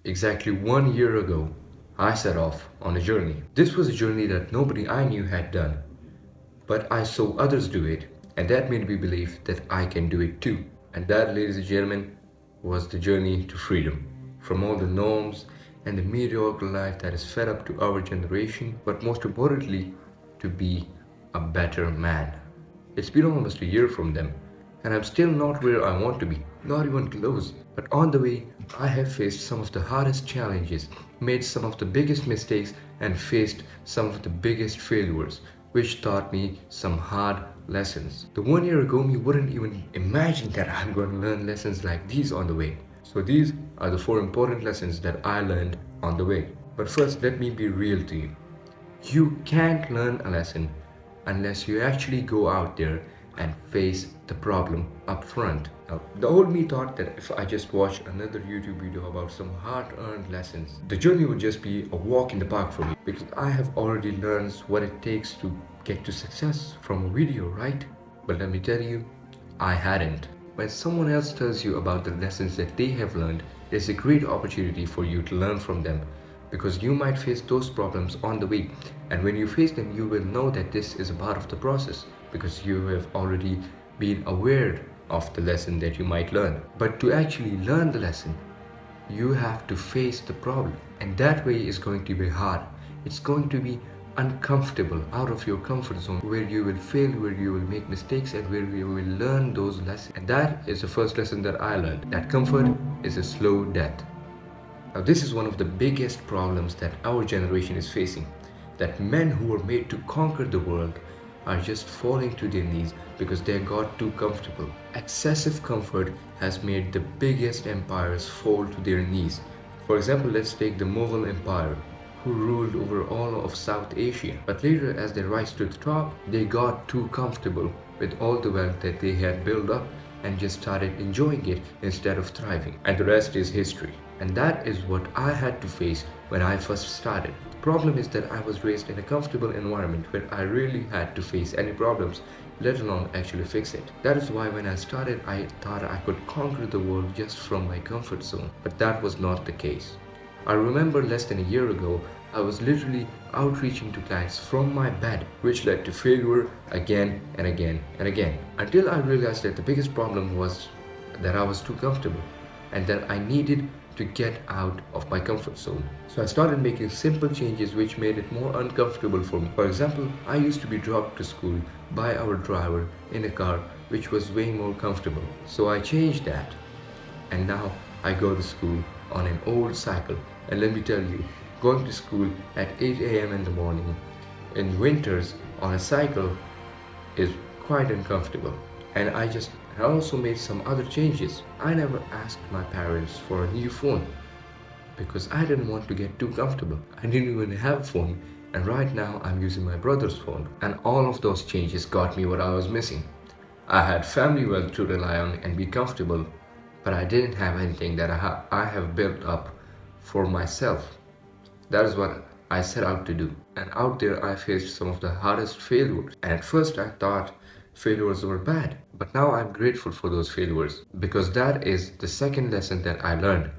Exactly 1 year ago, I set off on a journey. This was a journey that nobody I knew had done, but I saw others do it, and that made me believe that I can do it too. And that, ladies and gentlemen, was the journey to freedom from all the norms and the mediocre life that is fed up to our generation, but most importantly, to be a better man. It's been almost a year from them, and I'm still not where I want to be, not even close. But on the way, I have faced some of the hardest challenges, made some of the biggest mistakes, and faced some of the biggest failures, which taught me some hard lessons. The 1 year ago, me wouldn't even imagine that I'm going to learn lessons like these on the way. So these are the 4 important lessons that I learned on the way. But first, let me be real to you. You can't learn a lesson unless you actually go out there and face the problem up front. Now, the old me thought that if I just watch another YouTube video about some hard-earned lessons, the journey would just be a walk in the park for me because I have already learned what it takes to get to success from a video, right? But let me tell you, I hadn't. When someone else tells you about the lessons that they have learned, it's a great opportunity for you to learn from them because you might face those problems on the way, and when you face them you will know that this is a part of the process because you have already been aware of the lesson that you might learn. But to actually learn the lesson, you have to face the problem, and that way is going to be hard. It's going to be uncomfortable, out of your comfort zone, where you will fail, where you will make mistakes, and where you will learn those lessons. And that is the first lesson that I learned, that comfort is a slow death. Now, this is one of the biggest problems that our generation is facing, that men who were made to conquer the world are just falling to their knees because they got too comfortable. Excessive comfort has made the biggest empires fall to their knees. For example, let's take the Mughal Empire, who ruled over all of South Asia. But later, as they rise to the top, they got too comfortable with all the wealth that they had built up and just started enjoying it instead of thriving. And the rest is history. And that is what I had to face when I first started. The problem is that I was raised in a comfortable environment where I really had to face any problems, let alone actually fix it. That is why when I started, I thought I could conquer the world just from my comfort zone. But that was not the case. I remember less than a year ago, I was literally outreaching to clients from my bed, which led to failure again and again and again. Until I realized that the biggest problem was that I was too comfortable and that I needed to get out of my comfort zone. So I started making simple changes which made it more uncomfortable for me. For example, I used to be dropped to school by our driver in a car which was way more comfortable. So I changed that, and now I go to school on an old cycle. And let me tell you, going to school at 8 a.m. in the morning in winters on a cycle is quite uncomfortable. And I also made some other changes. I never asked my parents for a new phone because I didn't want to get too comfortable. I didn't even have a phone, and right now I'm using my brother's phone. And all of those changes got me what I was missing. I had family wealth to rely on and be comfortable, but I didn't have anything that I have built up for myself. That is what I set out to do. And out there I faced some of the hardest failures. And at first I thought failures were bad, but now I'm grateful for those failures because that is the second lesson that I learned.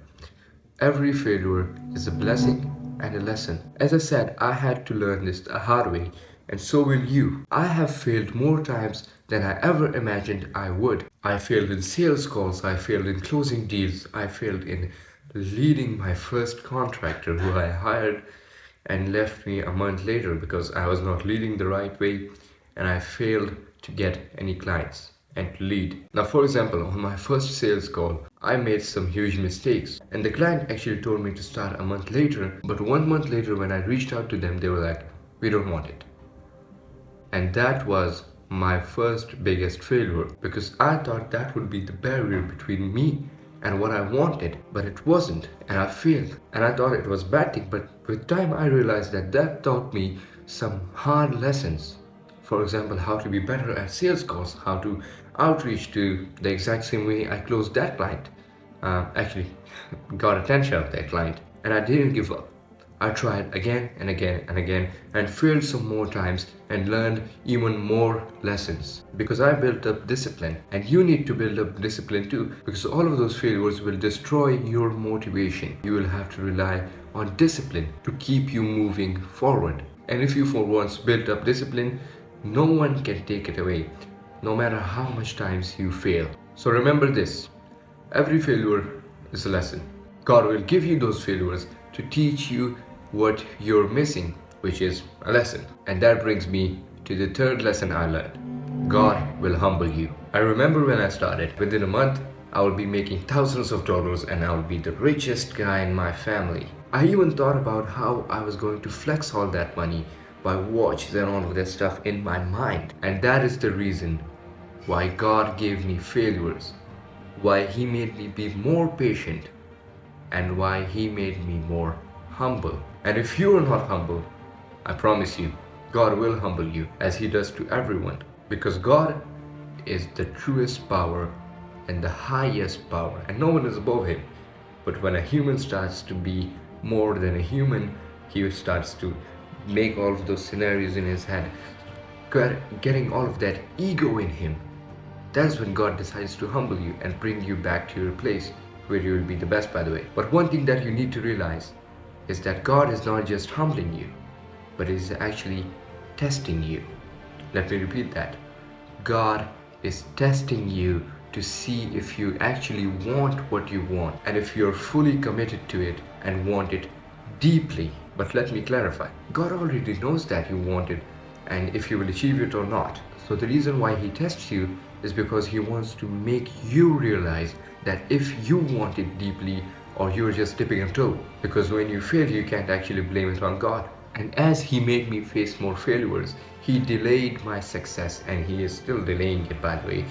Every failure is a blessing and a lesson. As I said, I had to learn this the hard way, and so will you. I have failed more times than I ever imagined I would. I failed in sales calls, I failed in closing deals, I failed in leading my first contractor who I hired and left me a month later because I was not leading the right way, and I failed to get any clients and to lead. Now, for example, on my first sales call, I made some huge mistakes, and the client actually told me to start a month later, but 1 month later when I reached out to them, they were like, "We don't want it." And that was my first biggest failure because I thought that would be the barrier between me and what I wanted, but it wasn't, and I failed. And I thought it was a bad thing, but with time I realized that that taught me some hard lessons. For example, how to be better at sales calls, how to outreach to the exact same way I closed that client. Actually, got attention of that client, and I didn't give up. I tried again and again and again and failed some more times and learned even more lessons because I built up discipline. And you need to build up discipline too, because all of those failures will destroy your motivation. You will have to rely on discipline to keep you moving forward. And if you for once built up discipline, no one can take it away, no matter how much times you fail. So remember this, every failure is a lesson. God will give you those failures to teach you what you're missing, which is a lesson. And that brings me to the third lesson I learned. God will humble you. I remember when I started, within a month, I will be making thousands of dollars and I will be the richest guy in my family. I even thought about how I was going to flex all that money by watches and all of that stuff in my mind. And that is the reason why God gave me failures, why He made me be more patient, and why He made me more humble. And if you are not humble, I promise you, God will humble you as He does to everyone. Because God is the truest power and the highest power, and no one is above Him. But when a human starts to be more than a human, he starts to make all of those scenarios in his head, getting all of that ego in him. That's when God decides to humble you and bring you back to your place where you will be the best, by the way. But one thing that you need to realize is that God is not just humbling you, but is actually testing you. Let me repeat that. God is testing you to see if you actually want what you want and if you're fully committed to it and want it deeply. But let me clarify, God already knows that you want it and if you will achieve it or not. So the reason why He tests you is because He wants to make you realize that if you want it deeply or you're just dipping a toe. Because when you fail, you can't actually blame it on God. And as He made me face more failures, He delayed my success, and He is still delaying it, by the way,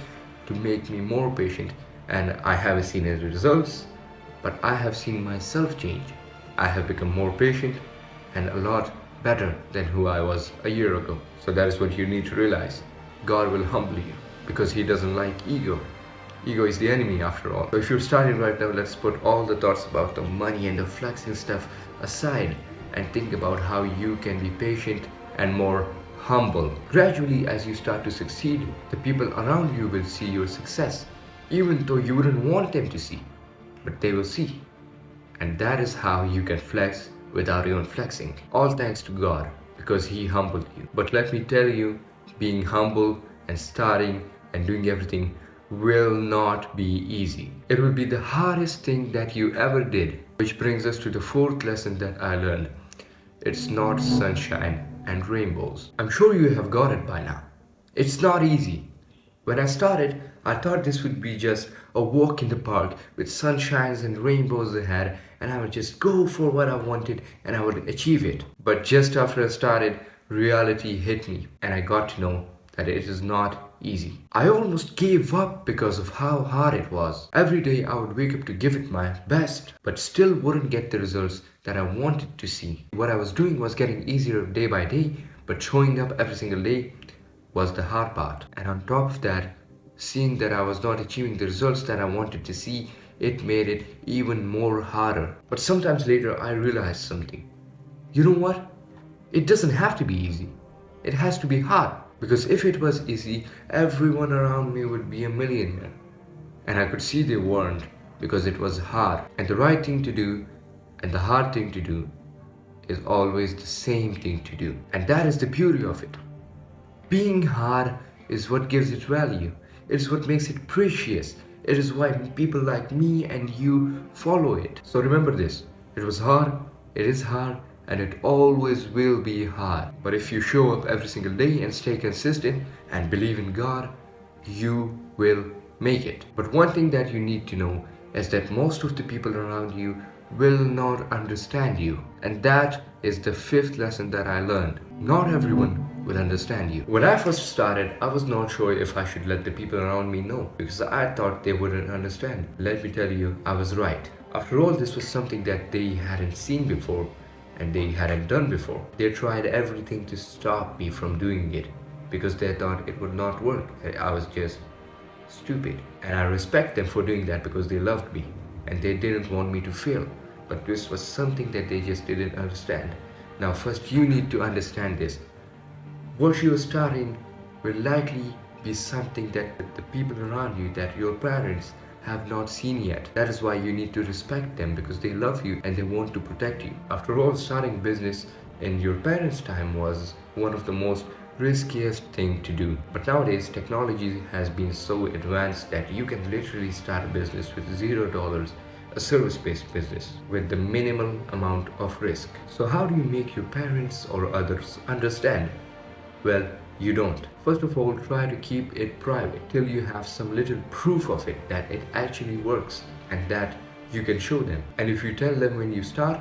to make me more patient. And I haven't seen any results, but I have seen myself change. I have become more patient and a lot better than who I was a year ago. So that is what you need to realize. God will humble you because He doesn't like ego. Ego is the enemy after all. So if you're starting right now, let's put all the thoughts about the money and the flexing stuff aside and think about how you can be patient and more humble. Gradually, as you start to succeed, the people around you will see your success, even though you wouldn't want them to see, but they will see. And that is how you can flex without even flexing. All thanks to God, because He humbled you. But let me tell you, being humble and starting and doing everything will not be easy. It will be the hardest thing that you ever did. Which brings us to the fourth lesson that I learned. It's not sunshine and rainbows. I'm sure you have got it by now. It's not easy. When I started, I thought this would be just a walk in the park with sunshines and rainbows ahead, and I would just go for what I wanted and I would achieve it. But just after I started, reality hit me and I got to know that it is not easy. I almost gave up because of how hard it was. Every day I would wake up to give it my best, but still wouldn't get the results that I wanted to see. What I was doing was getting easier day by day, but showing up every single day was the hard part. And on top of that, seeing that I was not achieving the results that I wanted to see, it made it even more harder. But sometimes later I realized something. You know what? It doesn't have to be easy. It has to be hard. Because if it was easy, everyone around me would be a millionaire. And I could see they weren't, because it was hard. And the right thing to do and the hard thing to do is always the same thing to do. And that is the beauty of it. Being hard is what gives it value. It is what makes it precious. It is why people like me and you follow it. So remember this. It was hard, it is hard, and it always will be hard. But if you show up every single day and stay consistent and believe in God, you will make it. But one thing that you need to know is that most of the people around you will not understand you. And that is the fifth lesson that I learned. Not everyone will understand you. When I first started, I was not sure if I should let the people around me know, because I thought they wouldn't understand. Let me tell you, I was right. After all, this was something that they hadn't seen before and they hadn't done before. They tried everything to stop me from doing it because they thought it would not work. I was just stupid. And I respect them for doing that because they loved me and they didn't want me to fail. but this was something that they just didn't understand. Now, first, you need to understand this. What you're starting will likely be something that the people around you, that your parents have not seen yet. That is why you need to respect them, because they love you and they want to protect you. After all, starting business in your parents' time was one of the most riskiest thing to do. But nowadays, technology has been so advanced that you can literally start a business with $0, a service-based business with the minimal amount of risk. So how do you make your parents or others understand? Well, you don't. First of all, try to keep it private till you have some little proof of it, that it actually works and that you can show them. And if you tell them when you start,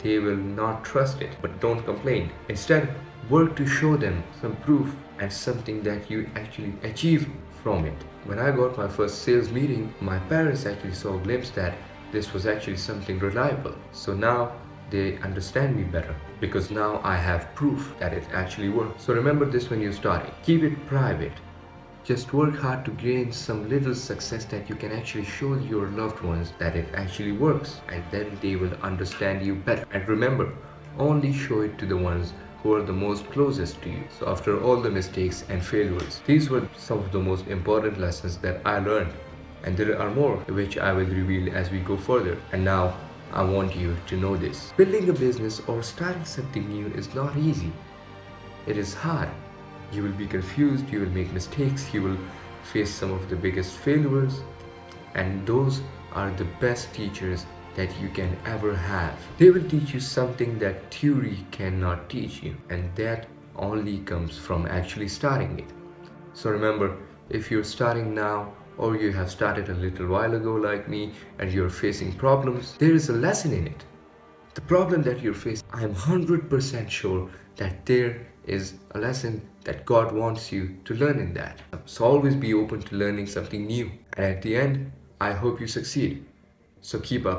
they will not trust it. But don't complain. Instead, work to show them some proof and something that you actually achieve from it. When I got my first sales meeting, my parents actually saw a glimpse that this was actually something reliable. So now they understand me better, because now I have proof that it actually works. So remember this when you're starting. Keep it private. Just work hard to gain some little success that you can actually show your loved ones that it actually works, and then they will understand you better. And remember, only show it to the ones who are the most closest to you. So after all the mistakes and failures, these were some of the most important lessons that I learned, and there are more which I will reveal as we go further. And now I want you to know this. Building a business or starting something new is not easy. It is hard. You will be confused, you will make mistakes, you will face some of the biggest failures, and those are the best teachers that you can ever have. They will teach you something that theory cannot teach you, and that only comes from actually starting it. So remember, if you're starting now, or you have started a little while ago like me and you're facing problems, there is a lesson in it. The problem that you're facing, I am 100% sure that there is a lesson that God wants you to learn in that. So always be open to learning something new. And at the end, I hope you succeed. So keep up.